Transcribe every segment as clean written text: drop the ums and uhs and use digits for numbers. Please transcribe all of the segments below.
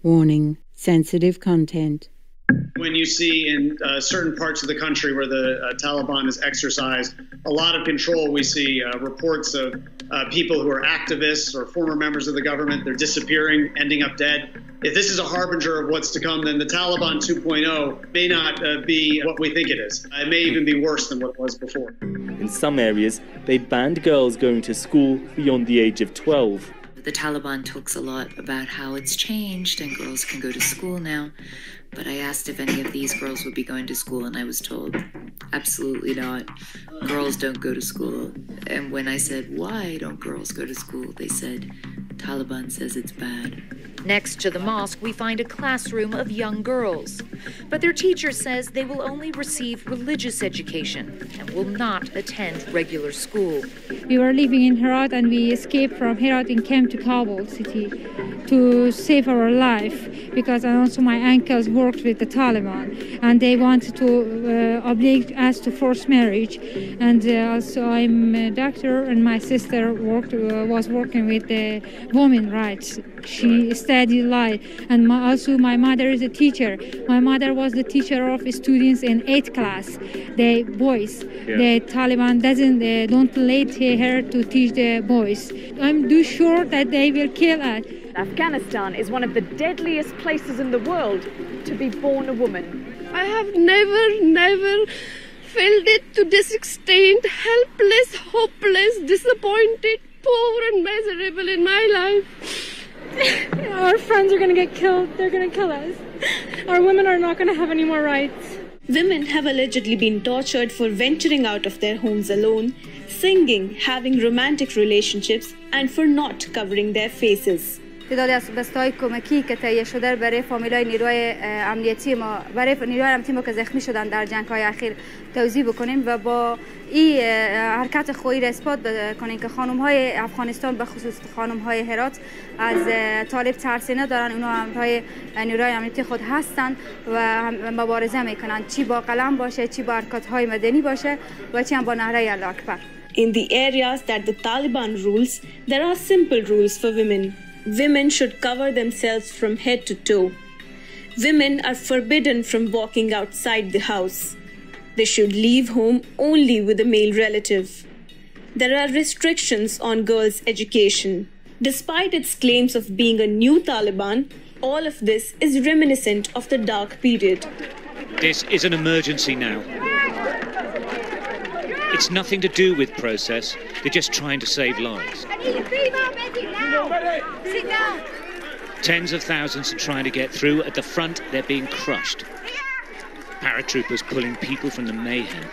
Warning: sensitive content. When you see in certain parts of the country where the Taliban has exercised a lot of control, we see reports of people who are activists or former members of the government. They're disappearing, ending up dead. If this is a harbinger of what's to come, then the Taliban 2.0 may not be what we think it is. It may even be worse than what it was before. In some areas, they banned girls going to school beyond the age of 12. The Taliban talks a lot about how it's changed and girls can go to school now. But I asked if any of these girls would be going to school, and I was told, absolutely not. Girls don't go to school. And when I said, why don't girls go to school, they said, Taliban says it's bad. Next to the mosque, we find a classroom of young girls. But their teacher says they will only receive religious education and will not attend regular school. We were living in Herat and we escaped from Herat and came to Kabul city to save our life because also my uncles worked with the Taliban and they wanted to oblige us to forced marriage. And also I'm a doctor and my sister was working with the women's rights. She studied law, and also my mother is a teacher. My mother was the teacher of students in 8th class, the boys. Yeah. The Taliban don't let her to teach the boys. I'm too sure that they will kill us. Afghanistan is one of the deadliest places in the world to be born a woman. I have never felt it to this extent, helpless, hopeless, disappointed, poor and miserable in my life. Our friends are going to get killed. They're going to kill us. Our women are not going to have any more rights. Women have allegedly been tortured for venturing out of their homes alone, singing, having romantic relationships, and for not covering their faces. تعدادی از بستای کمکی که تهیه شده برای فامیلای نیروی امنیتی ما که زخمی شدن در جنگ‌های اخیر توضیح بکنیم و با این حرکت خویی را اثبات بکنیم که خانم‌های افغانستان به خصوص خانم‌های هرات از طالب ترسی ندارن. اونا همراه نیروی امنیتی خود هستند و مبارزه میکنن، چی با قلم باشه، چی با حرکت‌های مدنی باشه و چی هم با نعره الله اکبر. In the areas that the Taliban rules, there are simple rules for women. Women should cover themselves from head to toe. Women are forbidden from walking outside the house. They should leave home only with a male relative. There are restrictions on girls' education. Despite its claims of being a new Taliban, all of this is reminiscent of the dark period. This is an emergency now. It's nothing to do with process. They're just trying to save lives. Sit down. Tens of thousands are trying to get through. At the front, they're being crushed. Paratroopers pulling people from the mayhem.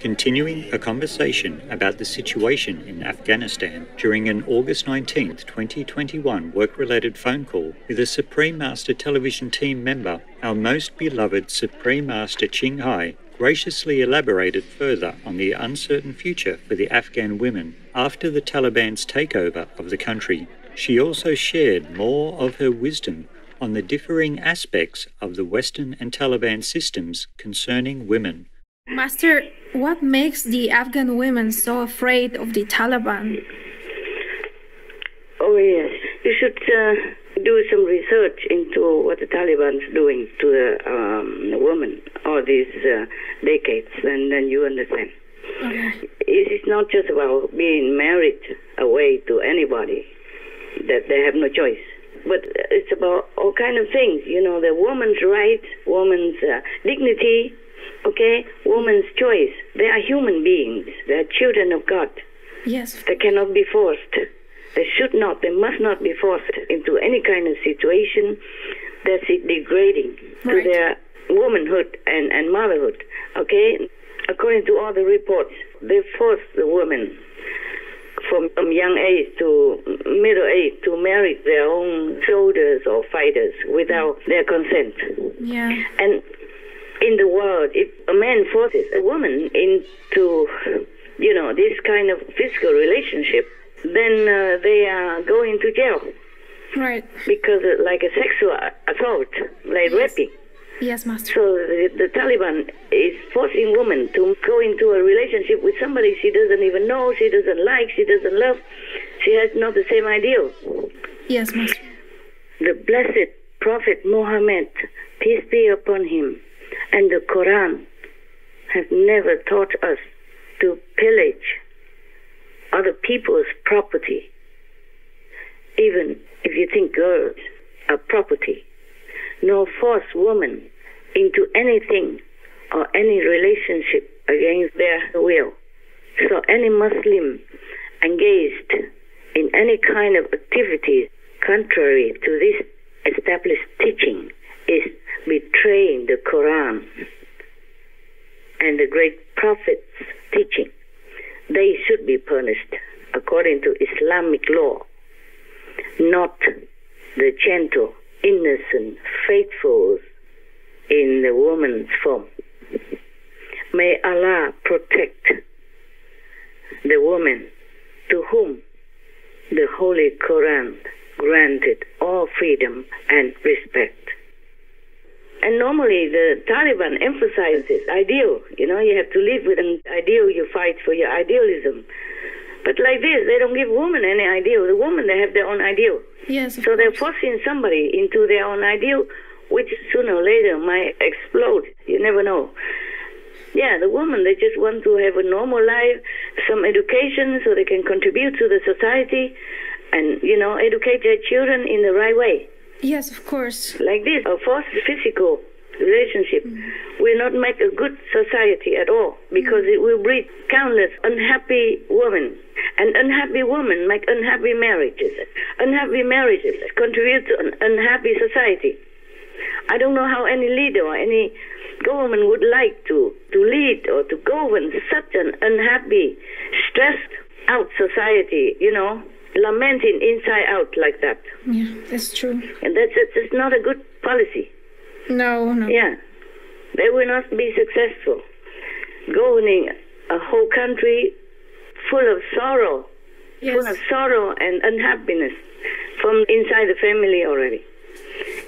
Continuing a conversation about the situation in Afghanistan during an August 19, 2021 work-related phone call with a Supreme Master television team member, our most beloved Supreme Master Ching Hai graciously elaborated further on the uncertain future for the Afghan women after the Taliban's takeover of the country. She also shared more of her wisdom on the differing aspects of the Western and Taliban systems concerning women. Master, what makes the Afghan women so afraid of the Taliban? Oh yes, you should do some research into what the Taliban's doing to the women all these decades, and then you understand. Okay. It's not just about being married away to anybody, that they have no choice. But it's about all kind of things, you know, the woman's rights, woman's dignity, okay, woman's choice. They are human beings. They are children of God. Yes. They cannot be forced. They should not, they must not be forced into any kind of situation that's degrading to their womanhood and motherhood, okay? According to all the reports, they force the women from young age to middle age to marry their own soldiers or fighters without their consent. Yeah. And in the world, if a man forces a woman into, you know, this kind of physical relationship, then they are going to jail. Right. Because like a sexual assault, like raping. Yes, Master. So the Taliban is forcing women to go into a relationship with somebody she doesn't even know, she doesn't like, she doesn't love. She has not the same ideal. Yes, Master. the blessed Prophet Muhammad, peace be upon him, and the Quran have never taught us to pillage other people's property, even if you think girls are property, nor force women into anything or any relationship against their will. So any Muslim engaged in any kind of activity contrary to this established teaching is betraying the Quran and the great Prophet's teaching. They should be punished according to Islamic law, not the gentle, innocent, faithful in the woman's form. May Allah protect the woman to whom the Holy Quran granted all freedom and respect. And normally the Taliban emphasizes ideal. You know, you have to live with an ideal, you fight for your idealism. But like this, they don't give women any ideal. The women, they have their own ideal. Yes, so they're forcing somebody into their own ideal, which sooner or later might explode. You never know. Yeah, the woman, they just want to have a normal life, some education so they can contribute to the society and, you know, educate their children in the right way. Yes, of course. Like this, a forced physical relationship will not make a good society at all, because it will breed countless unhappy women. And unhappy women make unhappy marriages. Unhappy marriages contribute to an unhappy society. I don't know how any leader or any government would like to lead or to govern such an unhappy, stressed out society, you know, lamenting inside out like that. Yeah, that's true. And that's not a good policy. No. Yeah. They will not be successful governing a whole country full of sorrow, full of sorrow and unhappiness from inside the family already.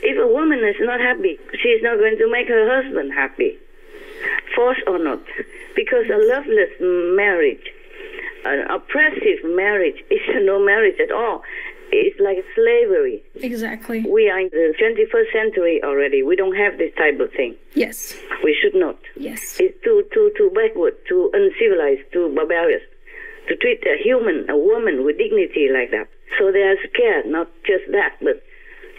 If a woman is not happy, she is not going to make her husband happy, force or not, because a loveless marriage, an oppressive marriage, is no marriage at all. It's like slavery. Exactly. We are in the 21st century already. We don't have this type of thing. Yes. We should not. Yes. It's too backward, too uncivilized, too barbarous to treat a human, a woman with dignity like that. So they are scared, not just that, but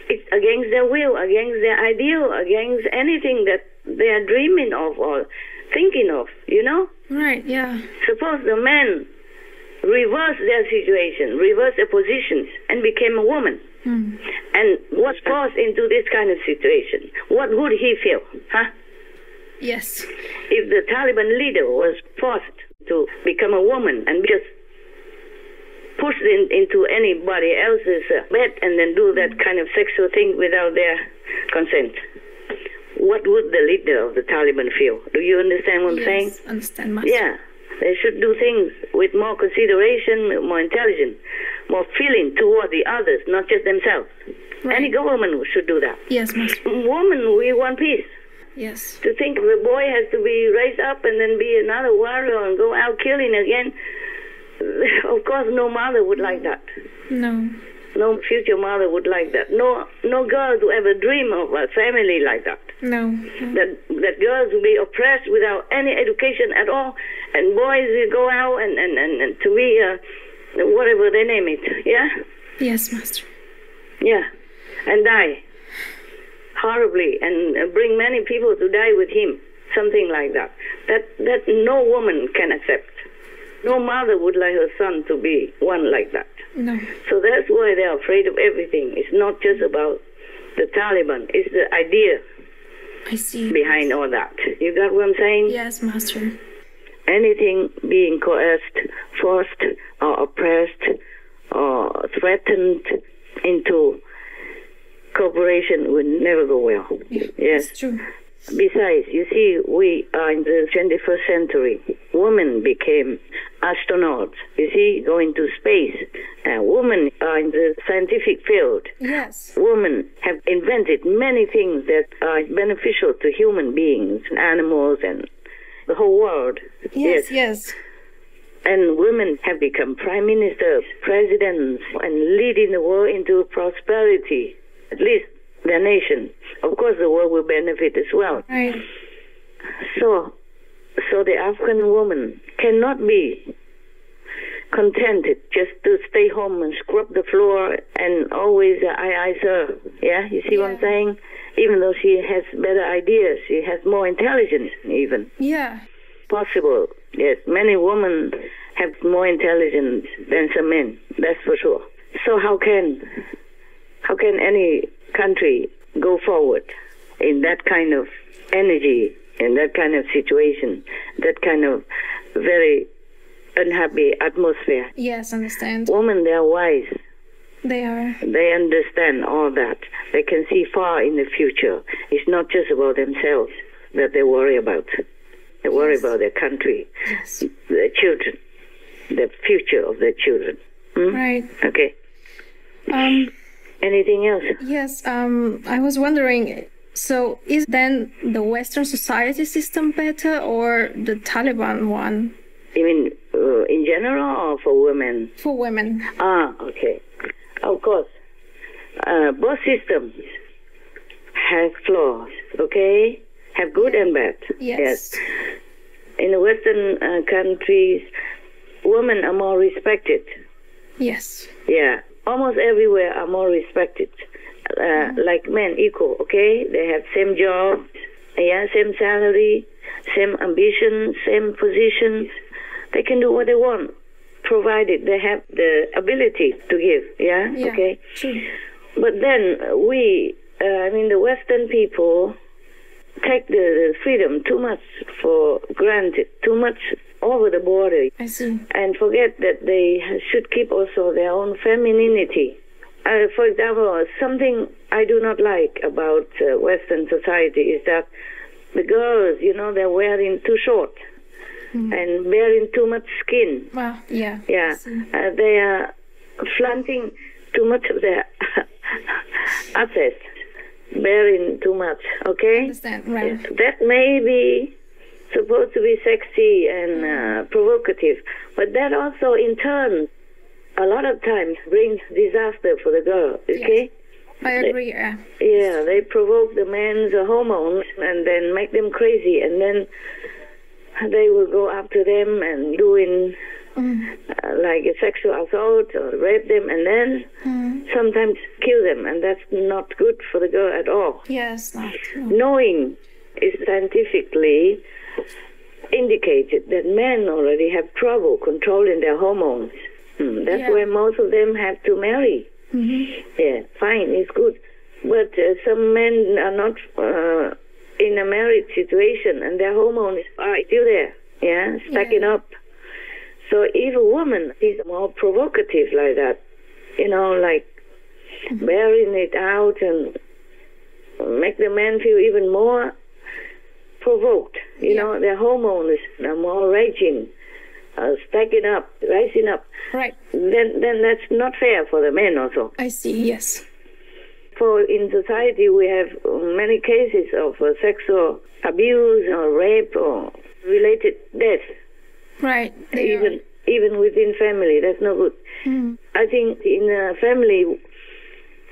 it's against their will, against their ideal, against anything that they are dreaming of or thinking of, you know? Right, yeah. Suppose the men reverse their situation, reverse their positions, and became a woman, and was forced into this kind of situation. What would he feel, huh? Yes. If the Taliban leader was forced to become a woman and just pushed into anybody else's bed and then do that kind of sexual thing without their consent, what would the leader of the Taliban feel? Do you understand what I'm saying? Yes, understand, Master. Yeah. They should do things with more consideration, more intelligence, more feeling toward the others, not just themselves. Right. Any government should do that. Yes, Master. Women, we want peace. Yes. To think the boy has to be raised up and then be another warrior and go out killing again, of course no mother would like that. No. No future mother would like that. No girl would ever dream of a family like that. No. That girls will be oppressed without any education at all, and boys will go out and to be whatever they name it. Yeah. Yes, Master. Yeah, and die horribly and bring many people to die with him. Something like that. That no woman can accept. No mother would like her son to be one like that. No. So that's why they're afraid of everything. It's not just about the Taliban. It's the idea I see behind all that. You got what I'm saying? Yes, Master. Anything being coerced, forced, or oppressed, or threatened into cooperation will never go well. Yeah, yes. That's true. Besides, you see, we are in the 21st century. Women became astronauts, you see, going to space. Women are in the scientific field. Yes. Women have invented many things that are beneficial to human beings, animals, and the whole world. Yes. And women have become prime ministers, presidents, and leading the world into prosperity. At least it as well. Right. So the Afghan woman cannot be contented just to stay home and scrub the floor and always I sir. Yeah, you see what I'm saying? Even though she has better ideas, she has more intelligence even. Yeah. Possible. Yes, many women have more intelligence than some men. That's for sure. So how can any country go forward in that kind of energy, in that kind of situation, that kind of very unhappy atmosphere? Yes, understand. Women, they are wise. They are. They understand all that. They can see far in the future. It's not just about themselves that they worry about. They worry about their country, their children, the future of their children. Right. Okay. Anything else? Yes, I was wondering, so is then the Western society system better or the Taliban one? You mean in general or for women? For women. Okay. Of course. Both systems have flaws, okay? Have good and bad. Yes. In the Western countries, women are more respected. Yes. Yeah. Almost everywhere are more respected. Like men, equal, okay? They have same jobs, same salary, same ambition, same position. They can do what they want, provided they have the ability to give, okay? True. But then we, the Western people take the freedom too much for granted, too much over the border. I see. And forget that they should keep also their own femininity. For example, something I do not like about Western society is that the girls, they're wearing too short and bearing too much skin. Wow, yeah. Yeah, they are flaunting too much of their assets, bearing too much, okay? Understand, right. That may be supposed to be sexy and provocative, but that also in turn a lot of times brings disaster for the girl, okay? Yes. I agree, yeah. Yeah, they provoke the men's hormones and then make them crazy, and then they will go after them and doing like a sexual assault or rape them, and then sometimes kill them, and that's not good for the girl at all. Yes, not. Knowing is scientifically indicated that men already have trouble controlling their hormones. That's why most of them have to marry. Yeah, fine, it's good. But some men are not in a married situation and their hormones are still there, stacking up. So if a woman is more provocative like that, like bearing it out and make the man feel even more provoked, their hormones are more raging, stacking up, rising up. Right. Then that's not fair for the men also. I see, yes. For in society we have many cases of sexual abuse or rape or related death. Right. Even within family, that's no good. I think in a family,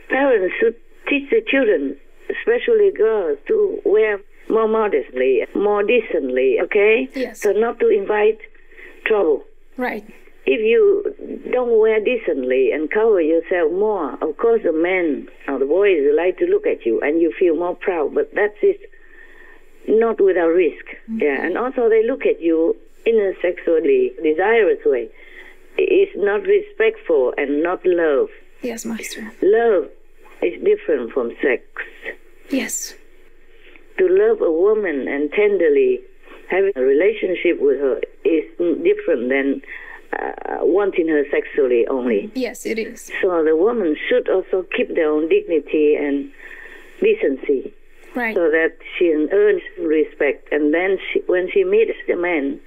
parents should teach the children, especially girls, to wear more modestly, more decently, okay? Yes. So not to invite trouble. Right. If you don't wear decently and cover yourself more, of course the men or the boys like to look at you and you feel more proud, but that's it, not without risk. Yeah, and also they look at you in a sexually desirous way. It's not respectful and not love. Yes, Master. Love is different from sex. Yes. To love a woman and tenderly having a relationship with her is different than wanting her sexually only. Yes, it is. So the woman should also keep their own dignity and decency. Right. So that she earns respect. And then when she meets the man,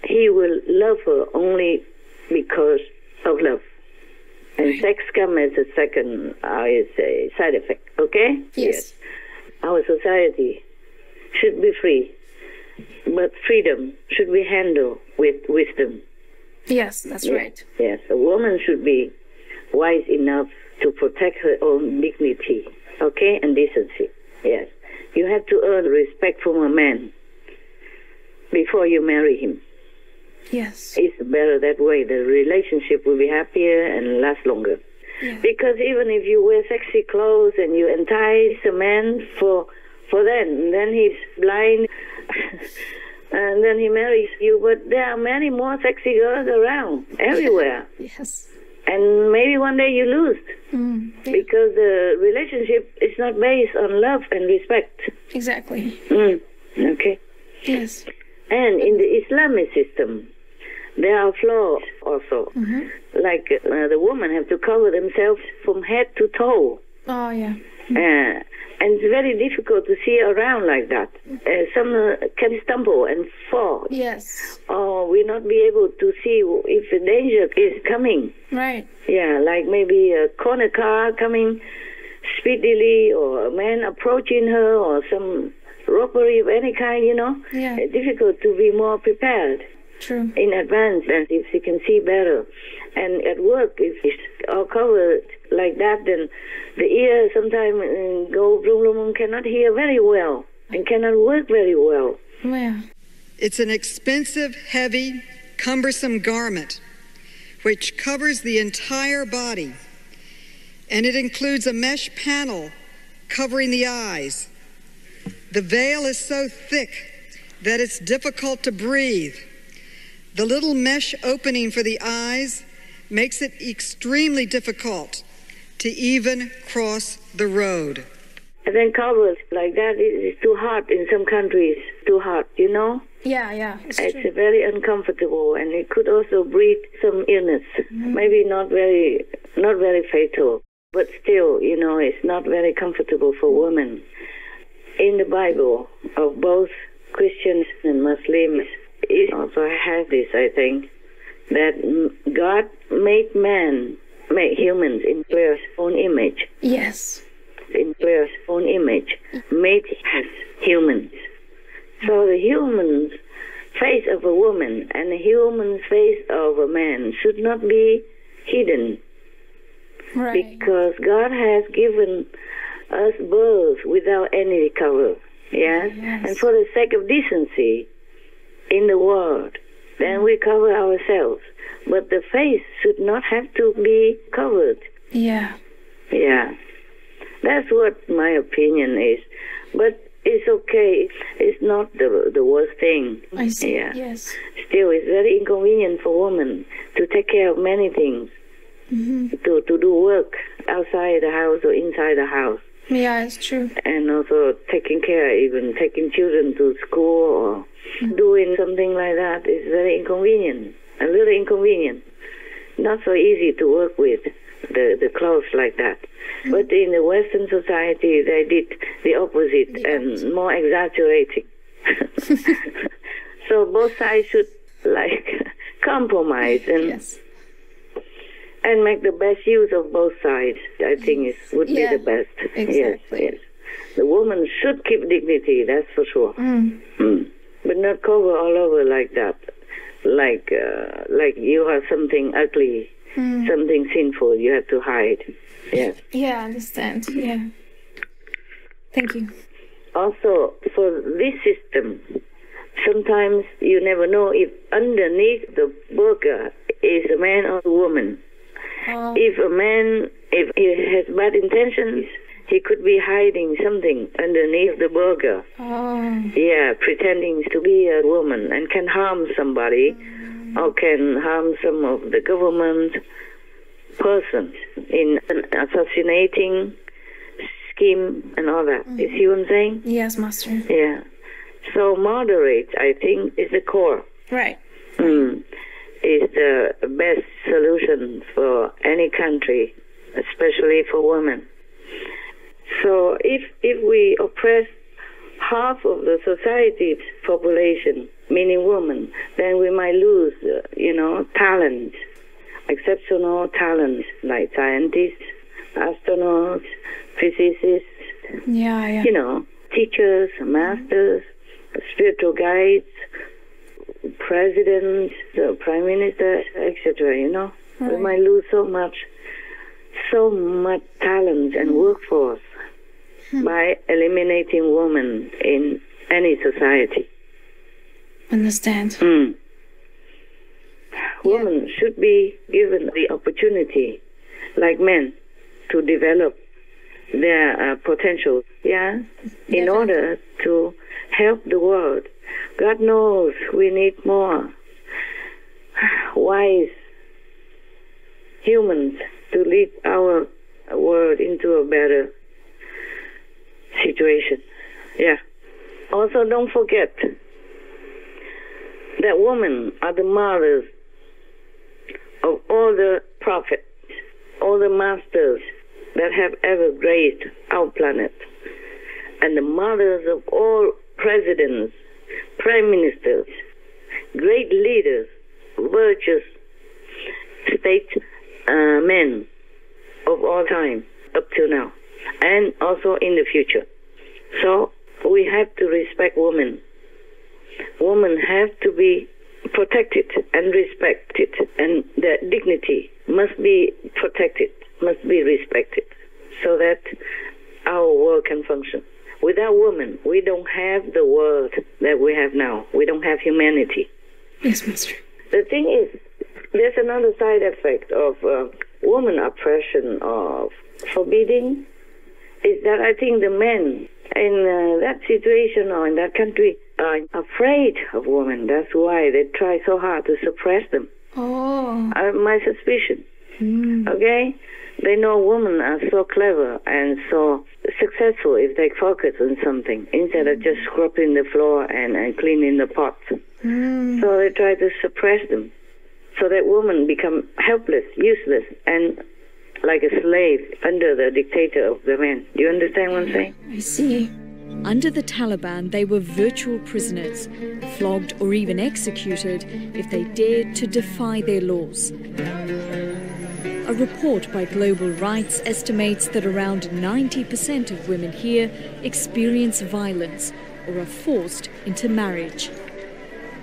he will love her only because of love. And sex comes as a second, I say, side effect. Okay? Yes. Our society should be free, but freedom should be handled with wisdom. Yes, that's right. Yes, a woman should be wise enough to protect her own dignity, okay, and decency. Yes, you have to earn respect from a man before you marry him. Yes. It's better that way. The relationship will be happier and last longer. Yeah. Because even if you wear sexy clothes and you entice a man for that, and then he's blind, and then he marries you, but there are many more sexy girls around, everywhere. Yes. And maybe one day you lose, because the relationship is not based on love and respect. Exactly. Okay. Yes. And in the Islamic system, there are flaws also. Like the women have to cover themselves from head to toe. Oh, yeah. And it's very difficult to see around like that. Some can stumble and fall. Yes. Or will not be able to see if a danger is coming. Right. Yeah, like maybe a corner car coming speedily, or a man approaching her, or some robbery of any kind, you know. Yeah. It's difficult to be more prepared. True. In advance, and if she can see better. And at work, if it's all covered like that, then the ear sometimes go boom, boom, boom, cannot hear very well and cannot work very well. Yeah. It's an expensive, heavy, cumbersome garment which covers the entire body, and it includes a mesh panel covering the eyes. The veil is so thick that it's difficult to breathe. The little mesh opening for the eyes makes it extremely difficult to even cross the road. And then covers like that is too hot in some countries, too hot, you know? Yeah. It's very uncomfortable, and it could also breed some illness. Maybe not very fatal, but still, you know, it's not very comfortable for women. In the Bible of both Christians and Muslims, it also has this, I think, that God made humans in His own image. Yes. In His own image, made as humans. So the human face of a woman and the human face of a man should not be hidden. Right. Because God has given us birth without any cover. Yes? And for the sake of decency in the world, then we cover ourselves. But the face should not have to be covered. Yeah. Yeah. That's what my opinion is. But it's okay. It's not the worst thing. I see. Yeah. Yes. Still, it's very inconvenient for women to take care of many things. To do work outside the house or inside the house. Yeah, it's true. And also taking care, even taking children to school or doing something like that is very inconvenient. A little inconvenient. Not so easy to work with, the clothes like that. But in the Western society, they did the opposite and more exaggerating. So both sides should compromise and make the best use of both sides. I think it would be the best. Exactly. Yes. The woman should keep dignity, that's for sure. But not cover all over like that. Like you have something ugly, something sinful you have to hide. Yes. Yeah, I understand. Yeah. Thank you. Also, for this system, sometimes you never know if underneath the burqa is a man or a woman. If a man, if he has bad intentions, he could be hiding something underneath the burqa. Yeah, pretending to be a woman and can harm somebody or can harm some of the government persons in an assassinating scheme and all that. You see what I'm saying? Yes, Master. Yeah. So moderate, I think, is the core. Right. Is the best solution for any country, especially for women. So if we oppress half of the society's population, meaning women, then we might lose, talent, exceptional talent, like scientists, astronauts, physicists, teachers, masters, spiritual guides, presidents, the prime minister, etc. We might lose so much talent and workforce. by eliminating women in any society. Understand. Women should be given the opportunity, like men, to develop their potential, in order to help the world. God knows we need more wise humans to lead our world into a better situation. Also, don't forget that women are the mothers of all the prophets, all the masters that have ever graced our planet, and the mothers of all presidents, prime ministers, great leaders, virtuous statesmen of all time up to now, and also in the future. So we have to respect women. Women have to be protected and respected, and their dignity must be protected, must be respected, so that our world can function. Without women, we don't have the world that we have now. We don't have humanity. Yes, Master. The thing is, there's another side effect of woman oppression, of forbidding, is that I think the men in that situation or in that country are afraid of women. That's why they try so hard to suppress them. My suspicion. Okay? They know women are so clever and so successful if they focus on something instead of just scrubbing the floor and cleaning the pots. So they try to suppress them so that women become helpless, useless, and like a slave under the dictator of the man. Do you understand what I'm saying? I see. Under the Taliban, they were virtual prisoners, flogged or even executed if they dared to defy their laws. A report by Global Rights estimates that around 90% of women here experience violence or are forced into marriage.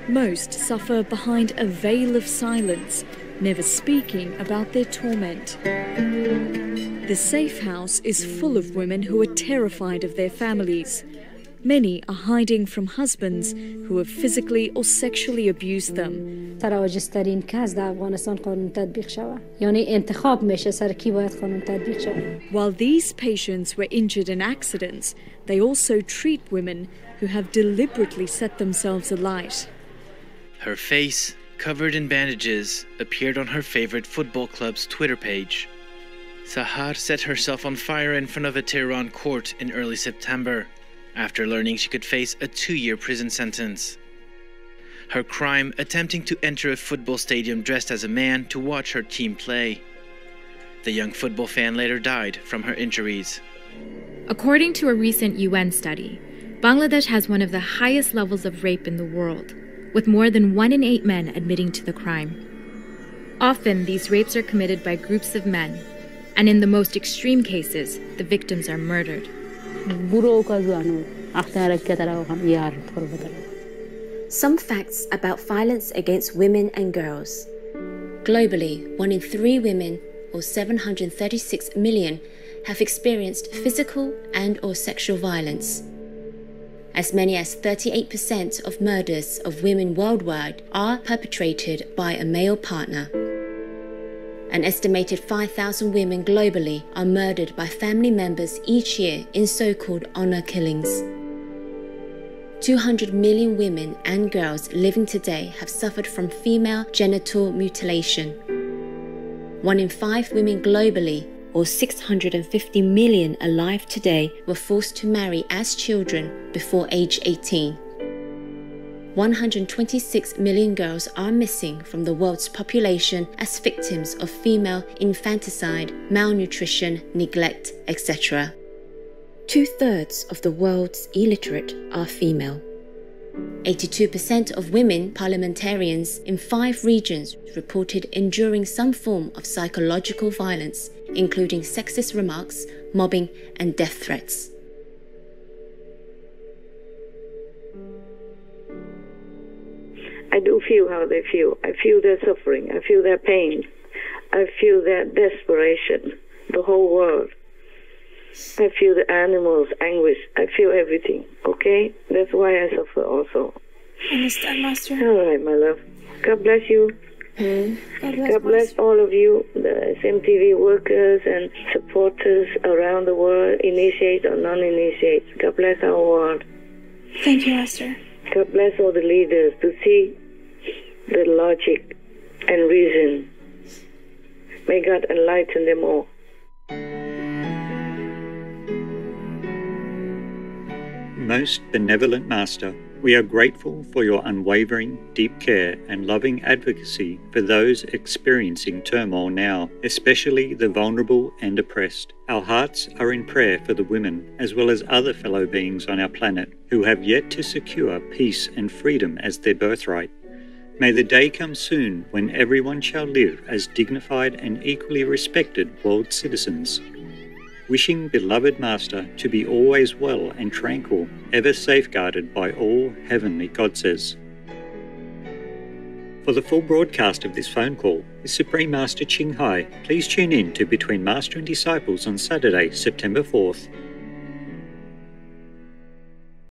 Most suffer behind a veil of silence, never speaking about their torment. The safe house is full of women who are terrified of their families. Many are hiding from husbands who have physically or sexually abused them. تراجسترین کس در افغانستان قانون تطبیق شود. یعنی انتخاب میشه سر کی باید قانون تطبیق شود. While these patients were injured in accidents, they also treat women who have deliberately set themselves alight. Her face, covered in bandages, appeared on her favorite football club's Twitter page. Sahar set herself on fire in front of a Tehran court in early September, after learning she could face a 2-year prison sentence. Her crime, attempting to enter a football stadium dressed as a man to watch her team play. The young football fan later died from her injuries. According to a recent UN study, Bangladesh has one of the highest levels of rape in the world, with more than 1 in 8 men admitting to the crime. Often, these rapes are committed by groups of men, and in the most extreme cases, the victims are murdered. Some facts about violence against women and girls. Globally, 1 in 3 women, or 736 million, have experienced physical and/or sexual violence. As many as 38% of murders of women worldwide are perpetrated by a male partner. An estimated 5,000 women globally are murdered by family members each year in so-called honor killings. 200 million women and girls living today have suffered from female genital mutilation. 1 in 5 women globally, or 650 million alive today, were forced to marry as children before age 18. 126 million girls are missing from the world's population as victims of female infanticide, malnutrition, neglect, etc. 2/3 of the world's illiterate are female. 82% of women parliamentarians in 5 regions reported enduring some form of psychological violence, including sexist remarks, mobbing, and death threats. I do feel how they feel. I feel their suffering. I feel their pain. I feel their desperation. The whole world. I feel the animals' anguish. I feel everything, okay? That's why I suffer also. Understand, Master. All right, my love. God bless you. God bless all of you, the SMTV workers and supporters around the world, initiate or non-initiate. God bless our world. Thank you, Master. God bless all the leaders to see the logic and reason. May God enlighten them all. Most benevolent Master, we are grateful for your unwavering, deep care and loving advocacy for those experiencing turmoil now, especially the vulnerable and oppressed. Our hearts are in prayer for the women, as well as other fellow beings on our planet who have yet to secure peace and freedom as their birthright. May the day come soon when everyone shall live as dignified and equally respected world citizens. Wishing beloved Master to be always well and tranquil, ever safeguarded by all heavenly Godses. For the full broadcast of this phone call with Supreme Master Ching Hai, please tune in to Between Master and Disciples on Saturday, September 4th.